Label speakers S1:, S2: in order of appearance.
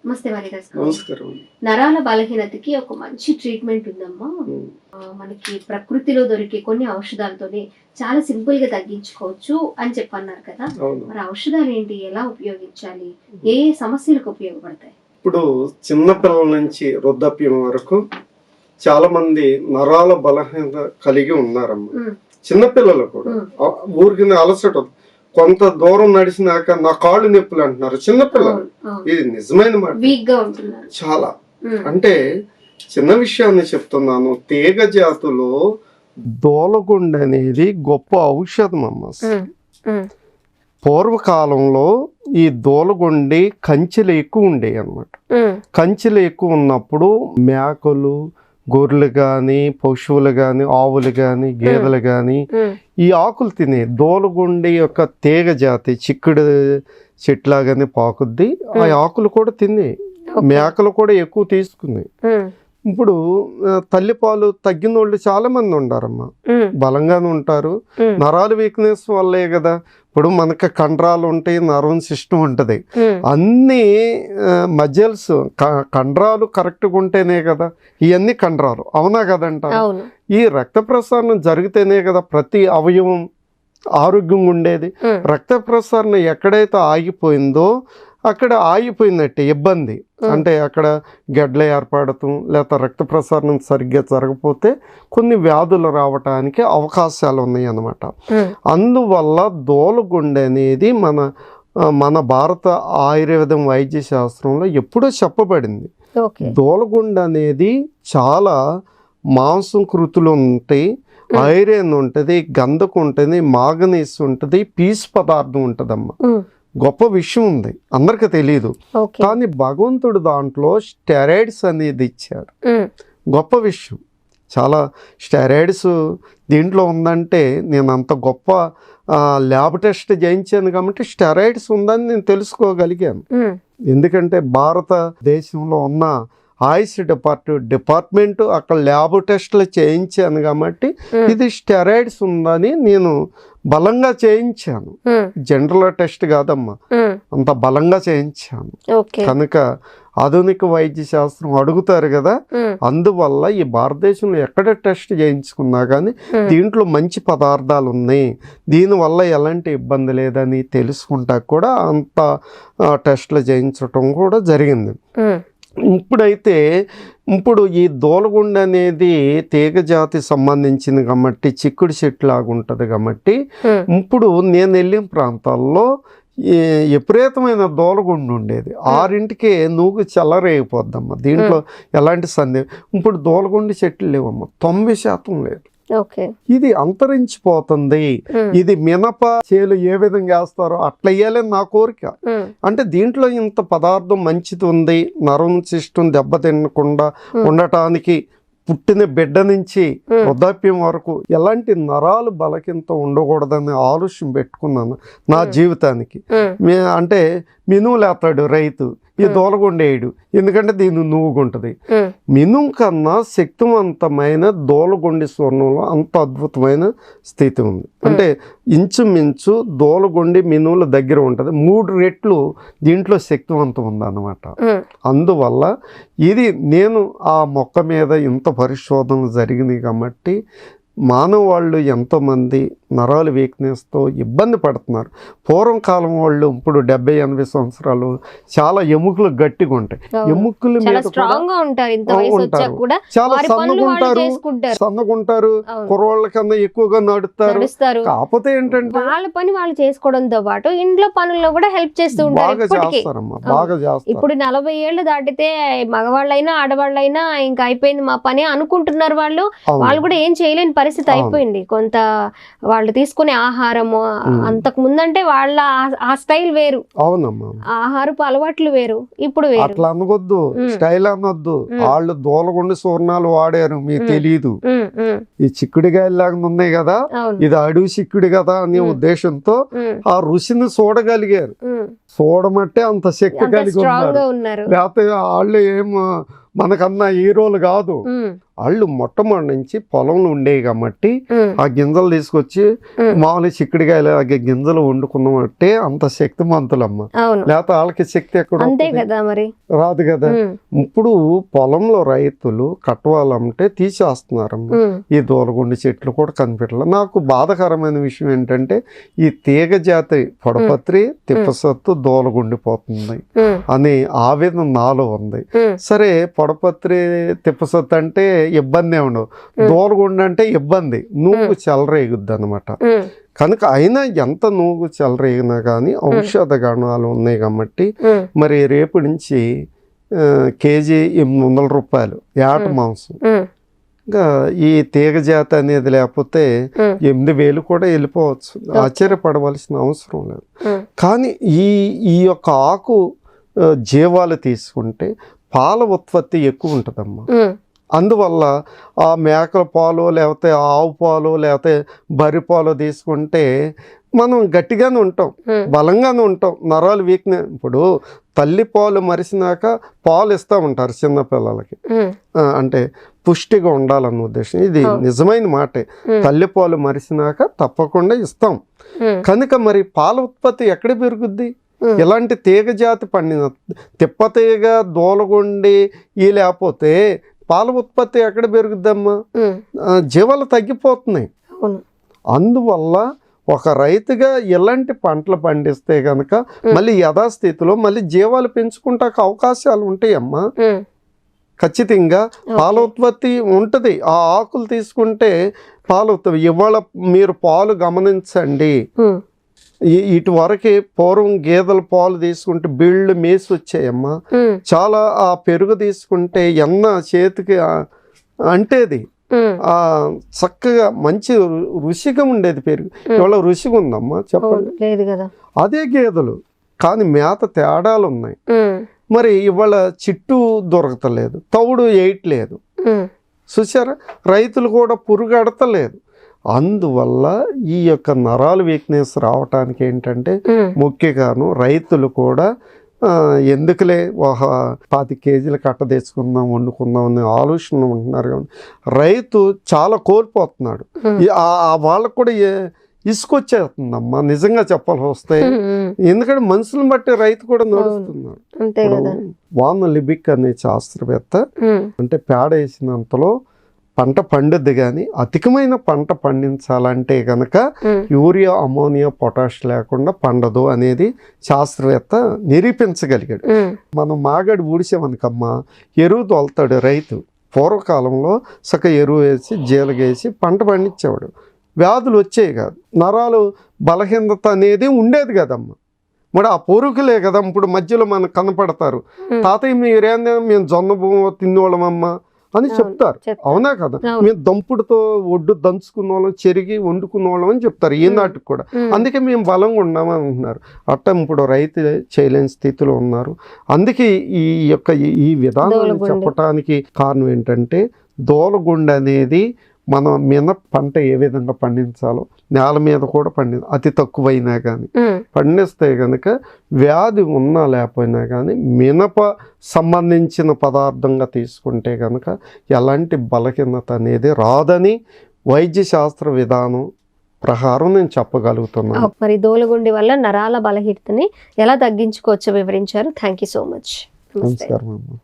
S1: నమస్తే వారిదాస్ గారు.
S2: నమస్కారం.
S1: నరాల బలహీనతకి ఒక మంచి ట్రీట్మెంట్ ఉందమ్మా. మనకి ప్రకృతిలో దొరికే కొన్ని ఔషధాలతోనే చాలా సింపుల్ గా తగ్గించుకోవచ్చు అని చెప్పన్నారు కదా.
S2: అవును.
S1: మరి ఔషధాలు ఏంటి, ఎలా ఉపయోగించాలి, ఏ ఏ సమస్యలకు ఉపయోగపడతాయి?
S2: ఇప్పుడు చిన్నపిల్లల నుంచి వృద్ధాప్యం వరకు చాలా మంది నరాల బలహీనత కలిగి ఉన్నారమ్మా. చిన్నపిల్లలు కూడా ఊరికి అలసట, కొంత దూరం నడిచినాక నా కాళ్ళు నొప్పులు అంటున్నారు చిన్నపిల్లలు. ఇది నిజమైన మాట.
S1: వీక్ గా ఉంటున్నారు
S2: చాలా. అంటే చిన్న విషయాన్ని చెప్తున్నాను. తీగ జాతులో దోలగుండ అనేది గొప్ప ఔషధం అమ్మ. పూర్వకాలంలో ఈ దోలగుండి కంచెలు ఎక్కువ ఉండేవి అన్నమాట. కంచెలు ఎక్కువ ఉన్నప్పుడు మేకలు, గొర్రెలు కానీ, పశువులు కానీ, ఆవులు కానీ, గేదెలు కానీ ఈ ఆకులు తినే దోలగుండి యొక్క తీగ జాతి చిక్కుడు చెట్లాగానే పాకుద్ది. ఆ ఆకులు కూడా తినే మేకలు కూడా ఎక్కువ తీసుకున్నాయి. ఇప్పుడు తల్లిపాలు తగ్గిన వాళ్ళు చాలా మంది ఉండారమ్మా. బలంగానే ఉంటారు. నరాల వీక్నెస్ వల్లే కదా. ఇప్పుడు మనకి కండరాలు ఉంటాయి, నర్వ్ సిస్టమ్ ఉంటుంది. అన్ని మజిల్స్ కండరాలు కరెక్ట్గా ఉంటేనే కదా ఇవన్నీ కండరాలు, అవునా కదంట. ఈ రక్త ప్రసరణ జరిగితేనే కదా ప్రతి అవయవం ఆరోగ్యంగా ఉండేది. రక్త ప్రసరణ ఎక్కడైతే ఆగిపోయిందో అక్కడ ఆగిపోయినట్టే ఇబ్బంది. అంటే అక్కడ గడ్డలు ఏర్పడటం, లేకపోతే రక్త ప్రసరణ సరిగ్గా జరగకపోతే కొన్ని వ్యాధులు రావటానికి అవకాశాలు ఉన్నాయి అన్నమాట. అందువల్ల దోలగుండె అనేది మన భారత ఆయుర్వేదం వైద్య శాస్త్రంలో ఎప్పుడో చెప్పబడింది. దోలగుండె అనేది చాలా మాంసం కృతులు ఉంటాయి, ఐరన్ ఉంటుంది, గంధకం ఉంటుంది, మాగనీస్ ఉంటుంది, పీసు పదార్థం ఉంటుందమ్మా. గొప్ప విషయం ఉంది, అందరికి తెలియదు. కానీ భగవంతుడు దాంట్లో స్టెరాయిడ్స్ అనేది ఇచ్చాడు. గొప్ప విషయం. చాలా స్టెరాయిడ్స్ దీంట్లో ఉందంటే నేను అంత గొప్ప ల్యాబ్ టెస్ట్ చేయించాను కాబట్టి స్టెరాయిడ్స్ ఉందని నేను తెలుసుకోగలిగాను. ఎందుకంటే భారతదేశంలో ఉన్న ఆయుష్ డిపార్ట్మెంట్ అక్కడ ల్యాబ్ టెస్ట్లు చేయించాను కాబట్టి ఇది స్టెరాయిడ్స్ ఉందని నేను బలంగా చేయించాను. జనరల్ టెస్ట్ కాదమ్మా, అంత బలంగా చేయించాను. కనుక ఆధునిక వైద్య శాస్త్రం అడుగుతారు కదా. అందువల్ల ఈ భారతదేశంలో ఎక్కడ టెస్ట్ చేయించుకున్నా కానీ దీంట్లో మంచి పదార్థాలు ఉన్నాయి, దీనివల్ల ఎలాంటి ఇబ్బంది లేదని తెలుసుకుంటా కూడా అంత టెస్ట్లు చేయించడం కూడా జరిగింది. ఇప్పుడు ఈ దోలగుండ అనేది తీగ జాతి సంబంధించింది కాబట్టి చిక్కుడు చెట్టు లాగా ఉంటుంది కాబట్టి ఇప్పుడు నేను వెళ్ళిన ప్రాంతాల్లో విపరీతమైన దోలగుండు ఉండేది. 6ంటికే నూగు చల్లరైపోద్దమ్మా. దీంట్లో ఎలాంటి సందేహం. ఇప్పుడు దోలగుండి చెట్లు లేవమ్మా, 90% లేదు. ఇది అంతరించిపోతుంది. ఇది మినప చేలు ఏ విధంగా వేస్తారో అట్లా వేయాలని నా కోరిక. అంటే దీంట్లో ఇంత పదార్థం మంచిది ఉంది, నరం సిస్టమ్ దెబ్బతినకుండా ఉండటానికి, పుట్టిన బిడ్డ నుంచి వృద్ధాప్యం వరకు ఎలాంటి నరాలు బలకింత ఉండకూడదని ఆలోచన పెట్టుకున్నాను నా జీవితానికి. అంటే మినుములేస్తాడు రైతు, ఈ దోలగుండేయడు, ఎందుకంటే దీన్ని నువ్వుగుంటది. మినుము కన్నా శక్తివంతమైన దోలగుండి స్వర్ణంలో అంత అద్భుతమైన స్థితి ఉంది. అంటే ఇంచుమించు దోలగుండి మినువుల దగ్గర ఉంటుంది, 3 రెట్లు దీంట్లో శక్తివంతం ఉందన్నమాట. అందువల్ల ఇది నేను ఆ మొక్క మీద ఇంత పరిశోధనలు జరిగినాయి కాబట్టి మానవాళ్ళు ఎంతోమంది నరాల వీక్నెస్తో ఇబ్బంది పడుతున్నారు. పూర్వం కాలం వాళ్ళు ఇప్పుడు 70-80 సంవత్సరాలు చాలా ఎముకలు గట్టిగా ఉంటాయి, ఎముకల మీద చాలా సన్నగుంటారు, కుర్రోళ్ళ కన్నా ఎక్కువగా నడుస్తారు. కాకపోతే ఏంటంటే
S3: వాళ్ళ పని వాళ్ళు చేసుకోవడంతో పాటు ఇంట్లో పనుల్లో కూడా హెల్ప్ చేస్తూ ఉంటారు.
S2: బాగా చేస్తారమ్మా, బాగా చేస్తారు.
S3: ఇప్పుడు 40 ఏళ్ళు దాటితే మగవాళ్ళైనా ఆడవాళ్ళైనా ఇంకా అయిపోయింది మా పని అనుకుంటున్నారు. వాళ్ళు కూడా ఏం చేయలేని పరిస్థితి అయిపోయింది. కొంత వాళ్ళు తీసుకునే ఆహారము అంతకు ముందంటే వాళ్ళ ఆ స్టైల్ వేరు,
S2: అవునమ్మా,
S3: ఆహారపు అలవాట్లు వేరు, ఇప్పుడు వేరు.
S2: అట్లా అనవద్దు, స్టైల్ అనొద్దు. వాళ్ళు దోలగుండి సూర్ణాలు వాడారు, మీకు తెలియదు. ఈ చిక్కుడుగాయలాగా ఉన్నాయి కదా, ఇది అడవి చిక్కుడు కదా అనే ఉద్దేశంతో ఆ రుచిని చూడగలిగారు. చూడమంటే అంత శక్తి కలిగి ఉన్నారు. లేకపోతే వాళ్ళు ఏం మనకన్నా హీరోలు కాదు. వాళ్ళు మొట్టమొదటి నుంచి పొలంలో ఉండేవి కాబట్టి ఆ గింజలు తీసుకొచ్చి మామూలు చిక్కుడుకాయలు గింజలు వండుకున్నట్టే అంత శక్తిమంతులమ్మ. లేకపోతే వాళ్ళకి శక్తి ఎక్కడ రాదు కదా. ఇప్పుడు పొలంలో రైతులు కట్టవాలంటే తీసేస్తున్నారమ్మ. ఈ దూలగుండి చెట్లు కూడా కనిపెట్టలే. నాకు బాధాకరమైన విషయం ఏంటంటే ఈ తీగ జాతి పొడపత్రి, తిప్పసత్తు దూలగుండిపోతుంది అని ఆవేదన నాలో ఉంది. సరే పొడపత్రి, తిప్పసత్తు అంటే ఇబ్బంది ఉండవు, దూలగుండి అంటే ఇబ్బంది, నువ్వు చెలరేగుద్ది అనమాట. కనుక అయినా ఎంత నువ్వు చెలరేగినా కానీ ఔషధ గుణాలు ఉన్నాయి కాబట్టి మరి రేపు నుంచి కేజీ 800 రూపాయలు ఏట మాంసం. ఇంకా ఈ తీగ జాతి అనేది లేకపోతే 8,000 కూడా వెళ్ళిపోవచ్చు, ఆశ్చర్యపడవలసిన అవసరం లేదు. కానీ ఈ యొక్క ఆకు జీవాలు తీసుకుంటే పాల ఉత్పత్తి ఎక్కువ ఉంటుందమ్మా. అందువల్ల ఆ మేకల పాలు లేకపోతే ఆవు పాలు లేకపోతే బర్రె పాలు తీసుకుంటే మనం గట్టిగానే ఉంటాం, బలంగానే ఉంటాం, నరాలు వీక్నెస్. ఇప్పుడు తల్లి పాలు మరిసినాక పాలు ఇస్తూ ఉంటారు చిన్నపిల్లలకి, అంటే పుష్టిగా ఉండాలన్న ఉద్దేశం. ఇది నిజమైన మాటే. తల్లి పాలు మరిసినాక తప్పకుండా ఇస్తాం. కనుక మరి పాల ఉత్పత్తి ఎక్కడ పెరుగుద్ది? ఇలాంటి తీగ జాతి పండిన తిప్పతీగ, దూలగుండి ఈ లేకపోతే పాల ఉత్పత్తి ఎక్కడ పెరుగుద్దమ్మా? జీవాలు తగ్గిపోతున్నాయి. అందువల్ల ఒక రైతుగా ఎలాంటి పంటలు పండిస్తే కనుక మళ్ళీ యథాస్థితిలో మళ్ళీ జీవాలు పెంచుకుంటాక అవకాశాలు ఉంటాయమ్మా. ఖచ్చితంగా పాల ఉత్పత్తి ఉంటుంది. ఆ ఆకులు తీసుకుంటే పాల ఉత్పత్తి. ఇవాళ మీరు పాలు గమనించండి, ఇటు వరకు పూర్వం గేదెల పాలు తీసుకుంటే బిళ్ళు మేసి వచ్చాయమ్మా. చాలా ఆ పెరుగు తీసుకుంటే ఎన్న చేతికి అంటేది, చక్కగా మంచి రుచిగా ఉండేది పెరుగు. ఇవాళ రుచిగా ఉందమ్మా చెప్పండి, లేదు కదా. అదే గేదెలు కానీ మేత తేడాలు ఉన్నాయి. మరి ఇవాళ చిట్టు దొరకతలేదు, తవుడు వేయట్లేదు, చూసారా. రైతులు కూడా పురుగడతలేదు. అందువల్ల ఈ యొక్క నరాలు వీక్నెస్ రావటానికి ఏంటంటే ముఖ్యంగాను రైతులు కూడా ఎందుకులే 10 కేజీలు కట్ట తెచ్చుకుందాం వండుకుందాం అనే ఆలోచన ఉంటున్నారు. కానీ రైతు చాలా కోల్పోతున్నాడు. వాళ్ళకు కూడా ఇసుకొచ్చేస్తుందమ్మా నిజంగా చెప్పాల్సి వస్తే. ఎందుకంటే మనుషులను బట్టి రైతు కూడా నడుస్తున్నాడు. వాన్ లిబిక్ అనే శాస్త్రవేత్త అంటే పేడ వేసినంతలో పంట పండుద్ది, కానీ అధికమైన పంట పండించాలంటే కనుక యూరియా, అమోనియా, పొటాష్ లేకుండా పండదు అనేది శాస్త్రవేత్త నిరూపించగలిగాడు. మనం మాగడి ఊడిసామనుకమ్మా ఎరువు తోలుతాడు రైతు. పూర్వకాలంలో ఎరువు వేసి జీలగేసి పంట పండించేవాడు. వ్యాధులు వచ్చేవి కాదు, నరాలు బలహీనత అనేది ఉండేది కదమ్మా. మరి ఆ పొరుగులే కదా ఇప్పుడు మధ్యలో మనకు కనపడతారు. తాతయ్య మీరేందా మేము జొన్న భూమి తినేవాళ్ళమమ్మా అని చెప్తారు, అవునా కదా. మేము దంపుడుతో ఒడ్డు దంచుకున్న వాళ్ళం, చెరిగి వండుకున్న వాళ్ళం అని చెప్తారు ఈనాటికి కూడా. అందుకే మేము బలంగా ఉన్నామని అంటున్నారు. అట్ట ఇప్పుడు రైతు చేయలేని స్థితిలో ఉన్నారు. అందుకే ఈ యొక్క ఈ విధానం చెప్పడానికి కారణం ఏంటంటే దూలగుండి అనేది మనం మినప పంట ఏ విధంగా పండించాలో నేల మీద కూడా అతి తక్కువైనా కానీ పండిస్తే కనుక వ్యాధి ఉన్నా లేకపోయినా కానీ మినప సంబంధించిన పదార్థంగా తీసుకుంటే కనుక ఎలాంటి బలహీనత అనేది రాదని వైద్య శాస్త్ర విధానం ప్రకారం నేను చెప్పగలుగుతున్నాను.
S3: మరి దూలగుండి వల్ల నరాల బలహీనతని ఎలా తగ్గించుకోవచ్చో వివరించారు. Thank you so much.
S2: నమస్కారం అమ్మా.